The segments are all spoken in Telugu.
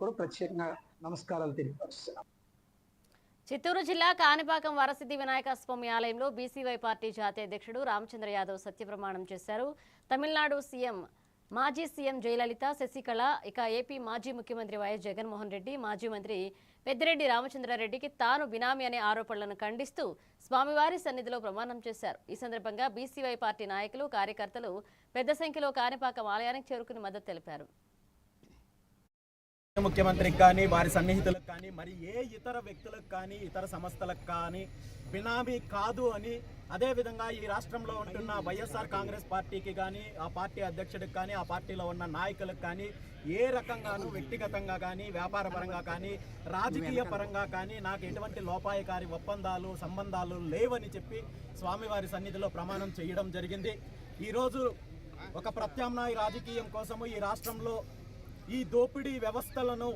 కూడా ప్రత్యేకంగా నమస్కారాలు తెలియపరుస్తున్నాం. చిత్తూరు జిల్లా కాణిపాకం వరసిద్ధి వినాయక స్వామి ఆలయంలో బీసీవై పార్టీ జాతీయ అధ్యక్షుడు రామచంద్ర యాదవ్ సత్యప్రమాణం చేశారు. తమిళనాడు మాజీ సీఎం జయలలిత, శశికళ, ఇక ఏపీ మాజీ ముఖ్యమంత్రి వైఎస్ జగన్మోహన్ రెడ్డి, మాజీ మంత్రి పెద్దిరెడ్డి రామచంద్రారెడ్డికి తాను బినామీ అనే ఆరోపణలను ఖండిస్తూ స్వామివారి సన్నిధిలో ప్రమాణం చేశారు. ఈ సందర్భంగా బీసీవై పార్టీ నాయకులు, కార్యకర్తలు పెద్ద సంఖ్యలో కాణిపాకం ఆలయానికి చేరుకుని మద్దతు తెలిపారు. ముఖ్యమంత్రికి కానీ, వారి సన్నిహితులకు కానీ, మరి ఏ ఇతర వ్యక్తులకు కానీ, ఇతర సంస్థలకు కానీ బినామీ కాదు అని, అదేవిధంగా ఈ రాష్ట్రంలో ఉంటున్న వైఎస్ఆర్ కాంగ్రెస్ పార్టీకి కానీ, ఆ పార్టీ అధ్యక్షుడికి కానీ, ఆ పార్టీలో ఉన్న నాయకులకు కానీ ఏ రకంగానూ వ్యక్తిగతంగా కానీ, వ్యాపార పరంగా కానీ, రాజకీయ పరంగా కానీ నాకు ఎటువంటి లోపాయకారి ఒప్పందాలు, సంబంధాలు లేవని చెప్పి స్వామివారి సన్నిధిలో ప్రమాణం చేయడం జరిగింది. ఈరోజు ఒక ప్రత్యామ్నాయ రాజకీయం కోసము ఈ రాష్ట్రంలో ఈ దోపిడీ వ్యవస్థలను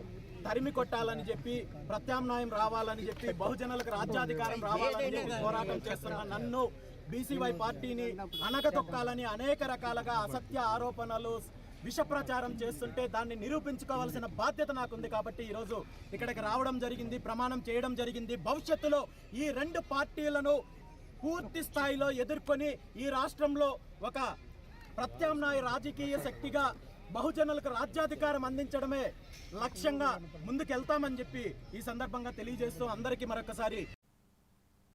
తరిమి కొట్టాలని చెప్పి, ప్రత్యామ్నాయం రావాలని చెప్పి, బహుజనులకు రాజ్యాధికారం రావాలని చెప్పి పోరాటం చేస్తున్న నన్ను, బీసీవై పార్టీని అణగదొక్కాలని అనేక రకాలుగా అసత్య ఆరోపణలు, విష ప్రచారం చేస్తుంటే దాన్ని నిరూపించుకోవాల్సిన బాధ్యత నాకుంది. కాబట్టి ఈరోజు ఇక్కడికి రావడం జరిగింది, ప్రమాణం చేయడం జరిగింది. భవిష్యత్తులో ఈ రెండు పార్టీలను పూర్తి స్థాయిలో ఎదుర్కొని ఈ రాష్ట్రంలో ఒక ప్రత్యామ్నాయ రాజకీయ శక్తిగా బహుజనులకు రాజ్యాధికారం అందించడమే లక్ష్యంగా ముందుకెళ్తామని చెప్పి ఈ సందర్భంగా తెలియజేస్తూ అందరికీ మరొకసారి